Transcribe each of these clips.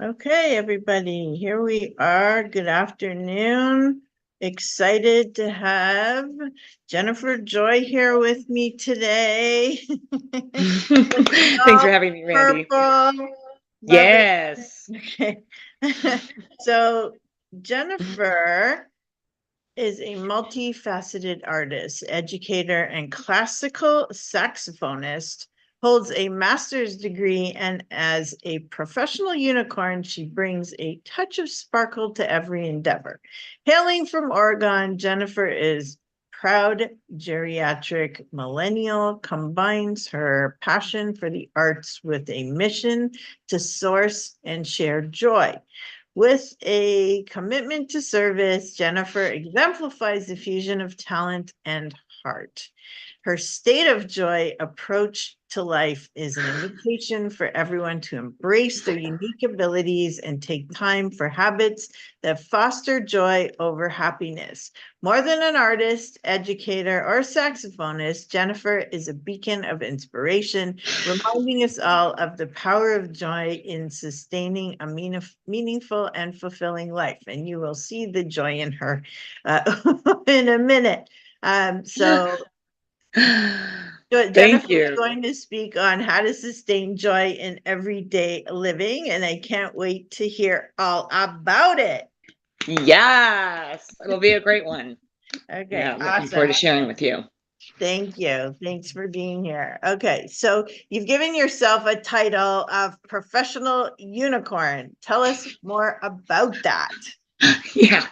Okay, everybody, here we are. Good afternoon. Excited to have Jenifer Joy here with me today. Thanks for All having me, Randy. purple. Love it. Yes. Okay. So, Jenifer is a multifaceted artist, educator, and classical saxophonist, holds a master's degree, and as a professional unicorn, she brings a touch of sparkle to every endeavor. Hailing from Oregon, Jenifer is proud geriatric millennial, combines her passion for the arts with a mission to source and share joy. With a commitment to service, Jenifer exemplifies the fusion of talent and heart. Her state of joy approach to life is an invitation for everyone to embrace their unique abilities and take time for habits that foster joy over happiness. More than an artist, educator, or saxophonist, Jenifer is a beacon of inspiration, reminding us all of the power of joy in sustaining a meaningful and fulfilling life. And you will see the joy in her in a minute. So Jenifer Thank is you. going to speak on how to sustain joy in everyday living, and I can't wait to hear all about it. Yes. It'll be a great one. Okay, Yeah, I'm looking awesome. forward to sharing with you. Thank you. Thanks for being here. Okay, so you've given yourself a title of professional unicorn. Tell us more about that. Yeah.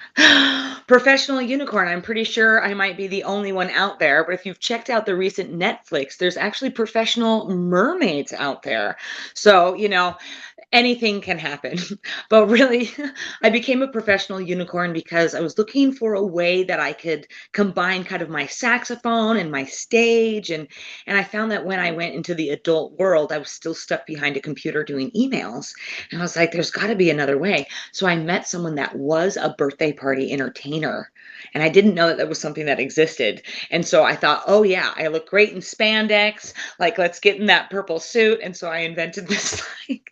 Professional unicorn. I'm pretty sure I might be the only one out there, but if you've checked out the recent Netflix, there's actually professional mermaids out there. So, anything can happen. But really, I became a professional unicorn because I was looking for a way that I could combine kind of my saxophone and my stage and I found that when I went into the adult world, I was still stuck behind a computer doing emails. And I was like, there's got to be another way. So I met someone that was a birthday party entertainer. And I didn't know that that was something that existed. And so I thought, oh, yeah, I look great in spandex. Like, let's get in that purple suit. And so I invented this like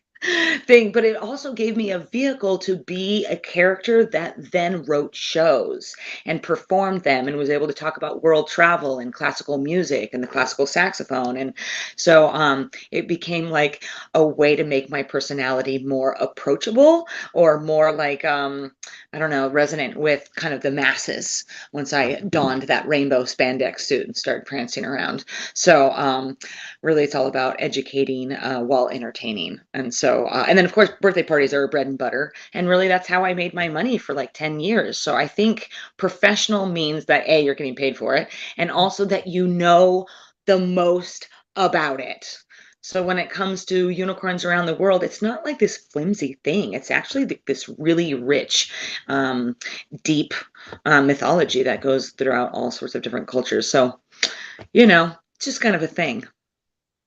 thing, but it also gave me a vehicle to be a character that then wrote shows and performed them and was able to talk about world travel and classical music and the classical saxophone. And so it became like a way to make my personality more approachable or more like, I don't know, resonant with kind of the masses once I donned that rainbow spandex suit and started prancing around. So really it's all about educating while entertaining. And so, and then of course, birthday parties are bread and butter. And really that's how I made my money for like 10 years. So I think professional means that A, you're getting paid for it, and also that you know the most about it. So when it comes to unicorns around the world, it's not like this flimsy thing. It's actually this really rich, um, deep mythology that goes throughout all sorts of different cultures. So, it's just kind of a thing.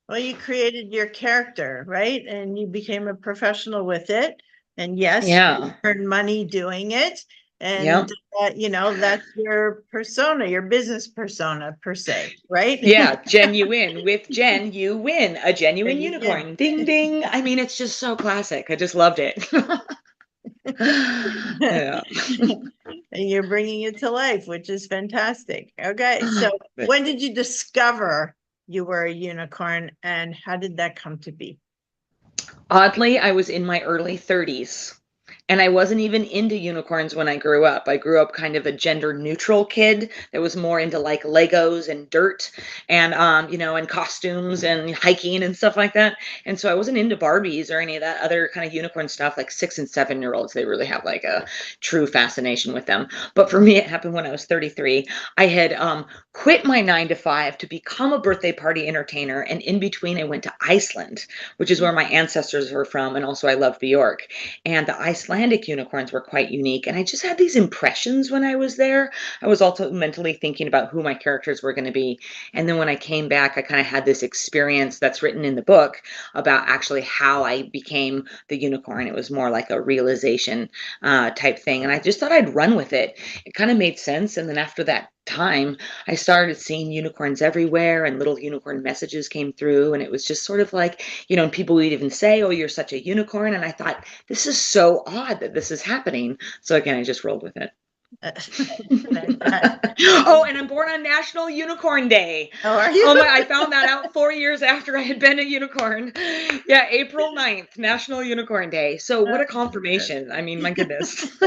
Well, you created your character, right? And you became a professional with it. And yes, you Yeah. earn money doing it. And, Yep. that's your persona, your business persona per se, right? Yeah, genuine. With Jen, you win a There genuine you go. unicorn. Ding ding. I mean, it's just so classic. I just loved it. Yeah. And you're bringing it to life, which is fantastic. Okay, so But when did you discover you were a unicorn and how did that come to be? oddly, I was in my early 30s. And I wasn't even into unicorns when I grew up. I grew up kind of a gender neutral kid that was more into like Legos and dirt and and costumes and hiking and stuff like that. And so I wasn't into Barbies or any of that other kind of unicorn stuff. Like 6 and 7 year olds, they really have like a true fascination with them. But for me, it happened when I was 33. I had quit my 9 to 5 to become a birthday party entertainer. And in between, I went to Iceland, which is where my ancestors were from. And also I love Bjork. And the Icelandic unicorns were quite unique. And I just had these impressions when I was there. I was also mentally thinking about who my characters were going to be. And then when I came back, I kind of had this experience that's written in the book about actually how I became the unicorn. It was more like a realization type thing. And I just thought I'd run with it. It kind of made sense. And then after that time, I started seeing unicorns everywhere and little unicorn messages came through. And it was just sort of like, and people would even say, "Oh, you're such a unicorn." And I thought, this is so odd that this is happening. So again, I just rolled with it. Oh, and I'm born on National Unicorn Day. Oh, are Oh you? my, I found that out 4 years after I had been a unicorn. Yeah, April 9th, National Unicorn Day. So what a confirmation. I mean, my goodness.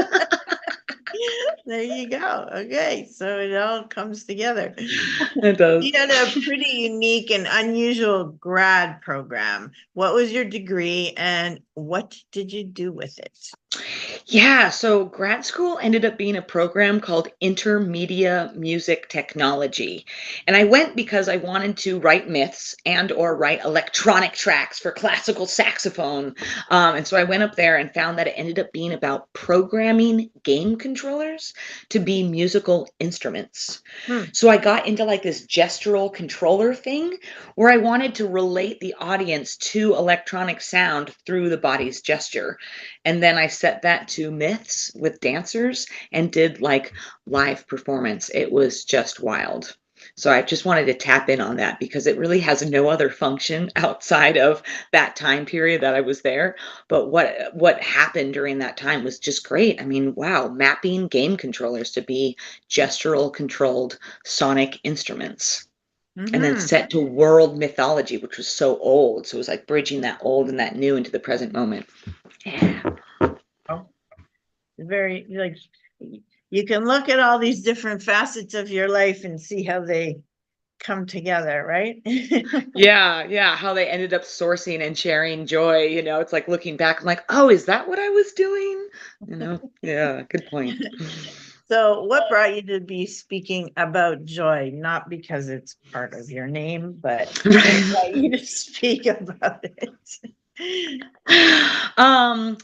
There you go. Okay, so it all comes together. It does. You had a pretty unique and unusual grad program. What was your degree and what did you do with it? Yeah, so grad school ended up being a program called Intermedia Music Technology. And I went because I wanted to write myths and or write electronic tracks for classical saxophone. And so I went up there and found that it ended up being about programming game controllers to be musical instruments. Hmm. So I got into like this gestural controller thing where I wanted to relate the audience to electronic sound through the body's gesture. And then I set that to myths with dancers and did like live performance. It was just wild. So I just wanted to tap in on that because it really has no other function outside of that time period that I was there. But what happened during that time was just great. I mean, wow, mapping game controllers to be gestural controlled sonic instruments. And then Mm-hmm. set to world mythology, which was so old. So it was like bridging that old and that new into the present moment. Yeah. Oh, very like you can look at all these different facets of your life and see how they come together, right? Yeah, how they ended up sourcing and sharing joy, it's like looking back, I'm like, "Oh, is that what I was doing?" Yeah, good point. So, what brought you to be speaking about joy? Not because it's part of your name, but what brought you to speak about it? Um,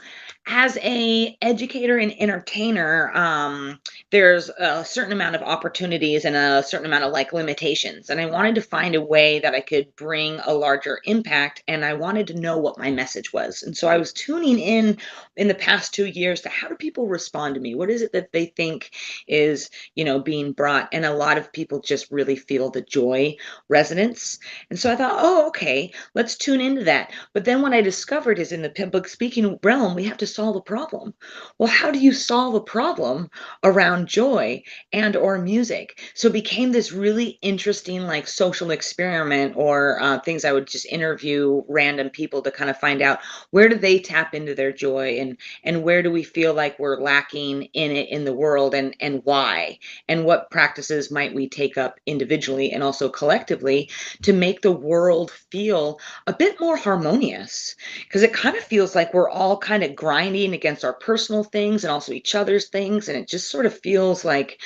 as a educator and entertainer, there's a certain amount of opportunities and a certain amount of like limitations. And I wanted to find a way that I could bring a larger impact, and I wanted to know what my message was. And so I was tuning in the past 2 years to how do people respond to me? What is it that they think is, being brought? And a lot of people just really feel the joy resonance. And so I thought, oh, okay, let's tune into that. But then what I discovered is in the public speaking realm, we have to solve a problem. Well, how do you solve a problem around joy and or music? So it became this really interesting like social experiment or things I would just interview random people to kind of find out where do they tap into their joy and where do we feel like we're lacking in it in the world and why and what practices might we take up individually and also collectively to make the world feel a bit more harmonious because it kind of feels like we're all kind of grinding against our personal things and also each other's things. And it just sort of feels like,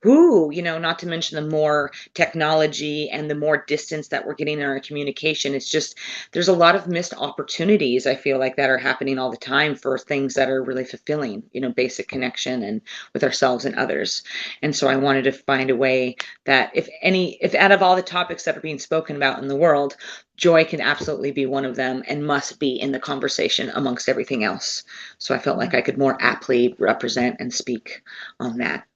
ooh, not to mention the more technology and the more distance that we're getting in our communication. It's just, there's a lot of missed opportunities, I feel like, that are happening all the time for things that are really fulfilling, basic connection and with ourselves and others. And so I wanted to find a way that if out of all the topics that are being spoken about in the world, joy can absolutely be one of them and must be in the conversation amongst everything else. So I felt like I could more aptly represent and speak on that.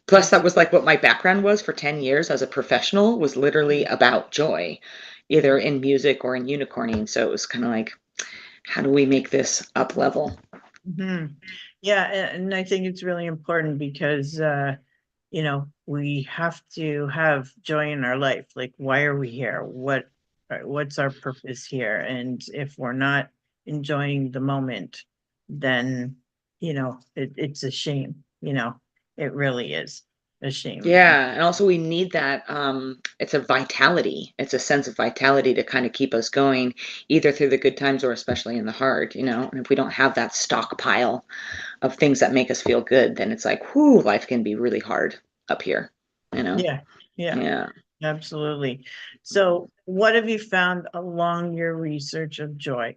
Plus, that was like what my background was for 10 years as a professional, was literally about joy, either in music or in unicorning. So it was kind of like, how do we make this up level? Mhm. Yeah, and I think it's really important because we have to have joy in our life. Like, why are we here? What's our purpose here? And if we're not enjoying the moment, then it's a shame. It really is a shame. Yeah, and also we need that, it's a vitality. It's a sense of vitality to kind of keep us going, either through the good times or especially in the hard. And if we don't have that stockpile of things that make us feel good, then it's like, whoo, life can be really hard up here, you know? Yeah, yeah, Yeah. absolutely. So, what have you found along your research of joy?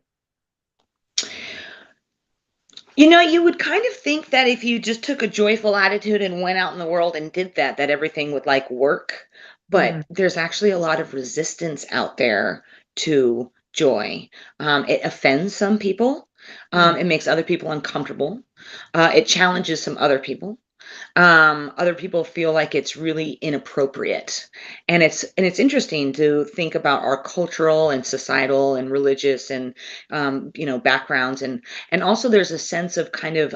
You would kind of think that if you just took a joyful attitude and went out in the world and did that, that everything would like work. Hmm. But there's actually a lot of resistance out there to joy. It offends some people. Hmm. It makes other people uncomfortable. It challenges some other people. Other people feel like it's really inappropriate. And it's interesting to think about our cultural and societal and religious and backgrounds, and also there's a sense of kind of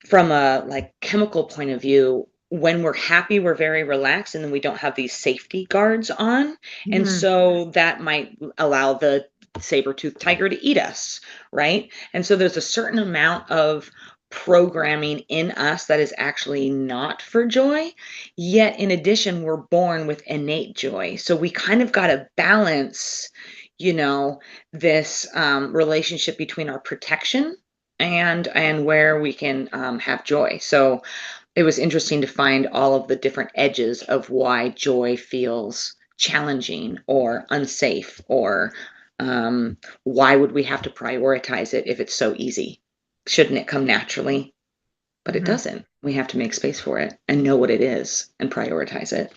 from a like chemical point of view, when we're happy, we're very relaxed, and then we don't have these safety guards on. And Mhm, so that might allow the saber-toothed tiger to eat us, right? And so there's a certain amount of programming in us that is actually not for joy. Yet, in addition, we're born with innate joy. So we kind of got to balance, you know, this relationship between our protection and where we can have joy. So it was interesting to find all of the different edges of why joy feels challenging or unsafe, or why would we have to prioritize it if it's so easy? Shouldn't it come naturally? But it mhm. doesn't. We have to make space for it and know what it is and prioritize it.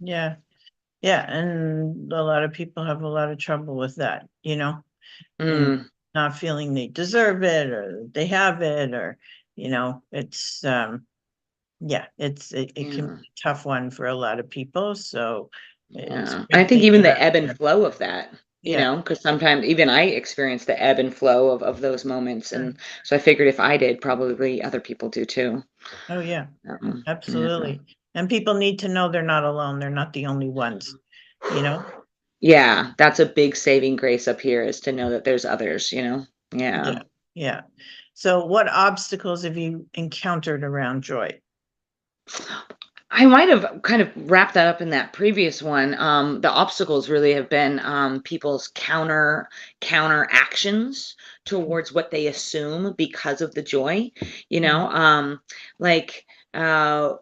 Yeah, yeah, and a lot of people have a lot of trouble with that, and Mm, not feeling they deserve it or they have it, or, it's yeah, it can yeah. be a tough one for a lot of people. So it's Yeah. I great think that even you're the out ebb and there. flow of that, Yeah. because sometimes even I experience the ebb and flow of those moments. And so I figured if I did, probably other people do too. Oh, yeah, Yeah. absolutely. And people need to know they're not alone. They're not the only ones, you know? Yeah, that's a big saving grace up here, is to know that there's others. Yeah. Yeah, yeah. So what obstacles have you encountered around joy? I might have kind of wrapped that up in that previous one. The obstacles really have been people's counter actions towards what they assume because of the joy. You Mhm, know, like uh,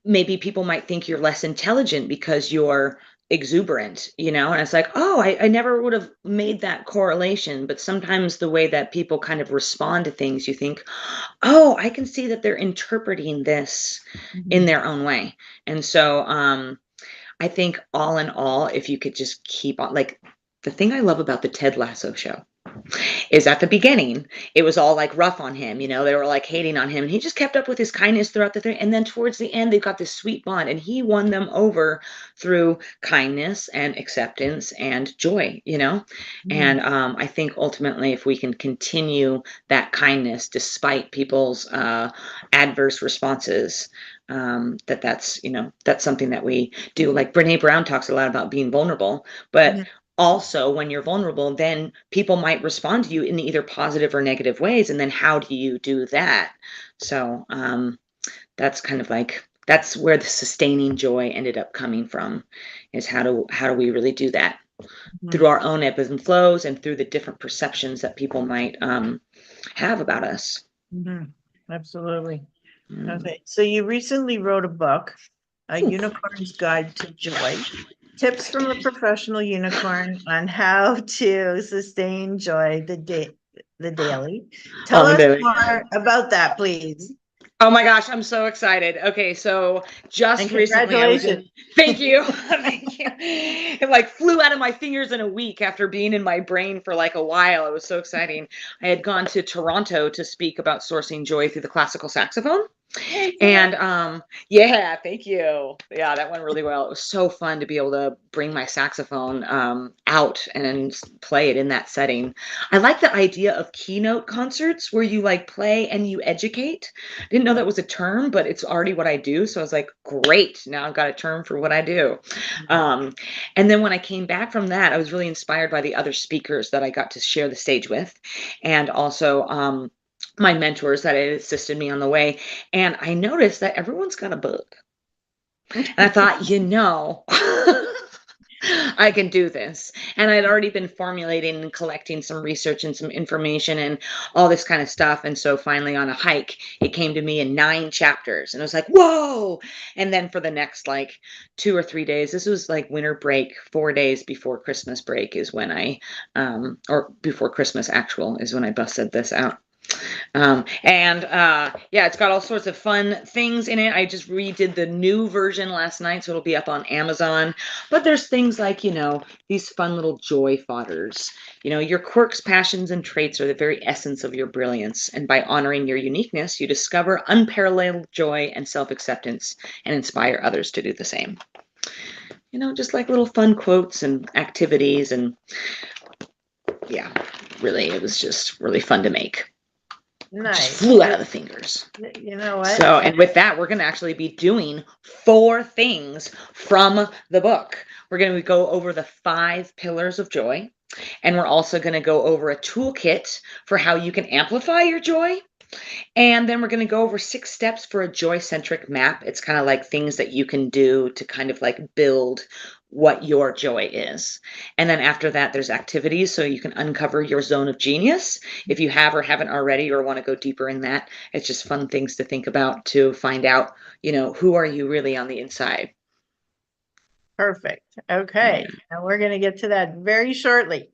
maybe people might think you're less intelligent because you're exuberant. And it's like, oh, I never would have made that correlation. But sometimes the way that people kind of respond to things, you think, oh, I can see that they're interpreting this in mhm, their own way. And so I think all in all, if you could just keep on, like, the thing I love about the Ted Lasso show is at the beginning, it was all like rough on him. They were like hating on him, and he just kept up with his kindness throughout the thing. And then towards the end, they got this sweet bond, and he won them over through kindness and acceptance and joy. mhm, And I think ultimately, if we can continue that kindness despite people's adverse responses, that's something that we do. Like Brene Brown talks a lot about being vulnerable, but mhm, also when you're vulnerable, then people might respond to you in either positive or negative ways, and then how do you do that? So that's kind of like, that's where the sustaining joy ended up coming from, is how do we really do that mhm, through our own ebbs and flows, and through the different perceptions that people might have about us. mhm. Absolutely. Mm. Okay, so you recently wrote a book, A Unicorn's Guide to Joy, Tips from a Professional Unicorn on How to Sustain Joy the Daily. Tell On the us daily. more about that, please. Oh my gosh, I'm so excited. Okay, so And just recently I was in, congratulations. thank you. Thank you. It like flew out of my fingers in a week after being in my brain for like a while. It was so exciting. I had gone to Toronto to speak about sourcing joy through the classical saxophone. Oh, cool. And yeah, thank you. Yeah, that went really well. It was so fun to be able to bring my saxophone out and play it in that setting. I like the idea of keynote concerts where you like play and you educate. I didn't know that was a term, but it's already what I do. So I was like, great. Now I've got a term for what I do. Um, and then when I came back from that, I was really inspired by the other speakers that I got to share the stage with, and also my mentors that had assisted me on the way. And I noticed that everyone's got a book. And I thought, I can do this. And I'd already been formulating and collecting some research and some information and all this kind of stuff. And so finally on a hike, it came to me in 9 chapters. And I was like, whoa. And then for the next like 2 or 3 days, this was like winter break, 4 days before Christmas break is when or before Christmas actual is when I busted this out. Yeah, it's got all sorts of fun things in it. I just redid the new version last night, so it'll be up on Amazon. But there's things like, these fun little joy fodders. Your quirks, passions, and traits are the very essence of your brilliance. And by honoring your uniqueness, you discover unparalleled joy and self-acceptance and inspire others to do the same. Just like little fun quotes and activities. And yeah, really, it was just really fun to make. Just Nice. flew out of the fingers. You know what? So, and with that, we're going to actually be doing 4 things from the book. We're going to go over the 5 pillars of joy, and we're also going to go over a toolkit for how you can amplify your joy. And then we're going to go over 6 steps for a joy-centric map. It's kind of like things that you can do to kind of like build what your joy is. And then after that, there's activities so you can uncover your zone of genius if you have or haven't already or want to go deeper in that. It's just fun things to think about to find out, who are you really on the inside. Perfect. Okay. And we're going to get to that very shortly.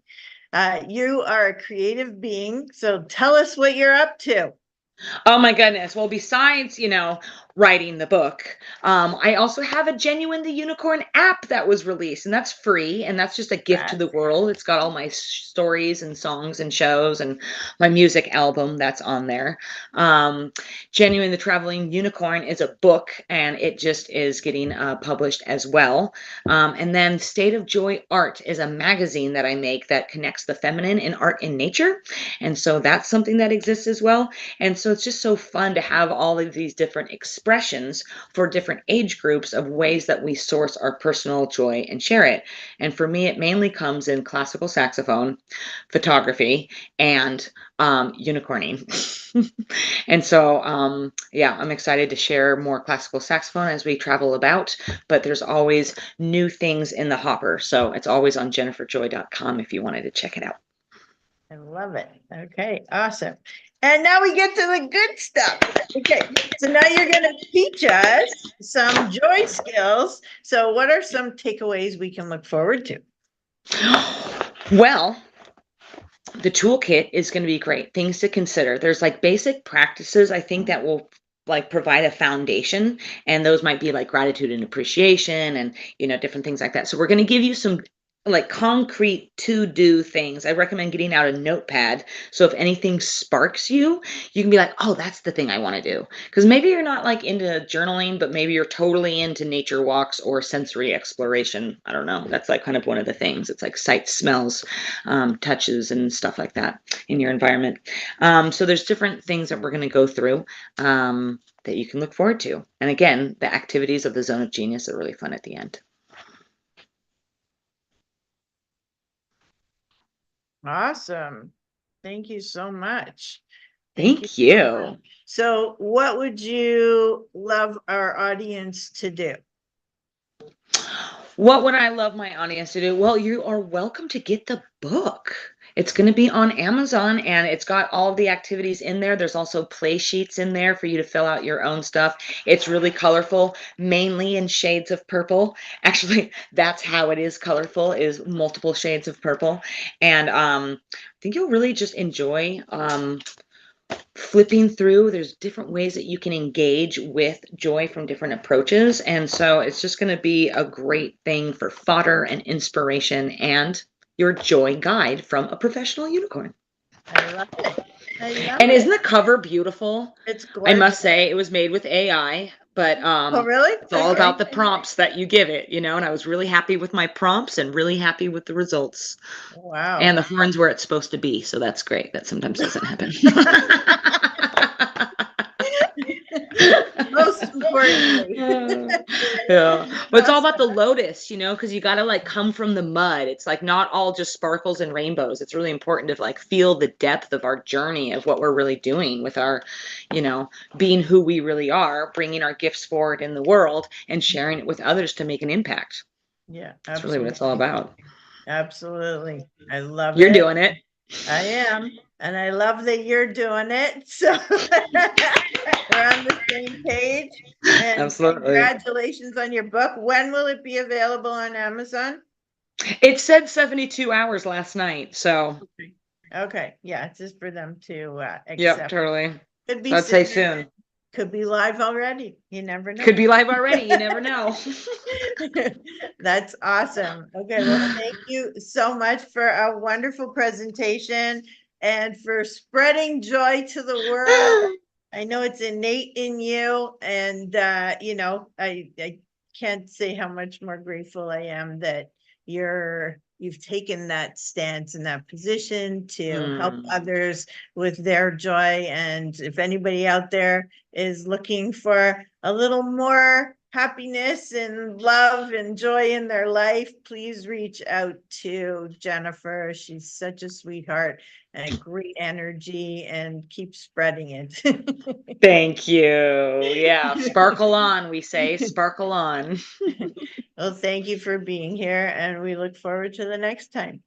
You are a creative being, so tell us what you're up to. Oh my goodness. Well, besides, writing the book, I also have a Genuine the Unicorn app that was released, and that's free, and that's just a gift to the world. It's got all my stories and songs and shows and my music album that's on there. Genuine the Traveling Unicorn is a book, and it just is getting published as well. And then State of Joy Art is a magazine that I make that connects the feminine in art and nature. And so that's something that exists as well. And so it's just so fun to have all of these different expressions for different age groups of ways that we source our personal joy and share it. And for me, it mainly comes in classical saxophone, photography, and unicorning. And so, yeah, I'm excited to share more classical saxophone as we travel about, but there's always new things in the hopper. So it's always on jeniferjoy.com if you wanted to check it out. I love it. Okay, awesome. And now we get to the good stuff. Okay, so now you're going to teach us some joy skills. So what are some takeaways we can look forward to? Well, the toolkit is going to be great. Things to consider. There's like basic practices, I think, that will like provide a foundation, and those might be like gratitude and appreciation and different things like that. So we're going to give you some like concrete to do things. I recommend getting out a notepad, so if anything sparks you, you can be like, oh, that's the thing I want to do. Because maybe you're not like into journaling, but maybe you're totally into nature walks or sensory exploration. I don't know, that's like kind of one of the things. It's like sights, smells, touches, and stuff like that in your environment. So there's different things that we're going to go through that you can look forward to. And again, the activities of the zone of genius are really fun at the end. Awesome. Thank you so much. Thank you. So what would you love our audience to do? What would I love my audience to do? Well, you are welcome to get the book. It's going to be on Amazon, and it's got all of the activities in there. There's also play sheets in there for you to fill out your own stuff. It's really colorful, mainly in shades of purple. Actually, that's how it is colorful, is multiple shades of purple. And I think you'll really just enjoy flipping through. There's different ways that you can engage with joy from different approaches. And so it's just going to be a great thing for fodder and inspiration and your joy guide from a professional unicorn. I love it. And isn't the cover beautiful? It's gorgeous. I must say it was made with AI, but oh, really? It's all about the prompts that you give it, and I was really happy with my prompts and really happy with the results. Wow. And the horns where it's supposed to be, so that's great. That sometimes doesn't happen. Most importantly. Yeah. But it's all about the lotus, because you got to like come from the mud. It's like not all just sparkles and rainbows. It's really important to like feel the depth of our journey of what we're really doing with our, being who we really are, bringing our gifts forward in the world and sharing it with others to make an impact. Yeah, that's really what it's all about. Absolutely. I love You're doing it. I am. And I love that you're doing it. So we're on the same page. And absolutely. Congratulations on your book. When will it be available on Amazon? It said 72 hours last night. So Okay, yeah, it's just for them to Yep, accept. totally. Could So be I'd say soon, soon. could be live already. You never know. Could be live already. You never know. That's awesome. Okay, well, thank you so much for a wonderful presentation and for spreading joy to the world. I know it's innate in you, and I can't say how much more grateful I am that you've taken that stance and that position to help Mm. others with their joy. And if anybody out there is looking for a little more happiness and love and joy in their life, please reach out to Jenifer. She's such a sweetheart and a great energy, and keep spreading it. Thank you. Yeah, sparkle on, we say, sparkle on. Well, thank you for being here, and we look forward to the next time.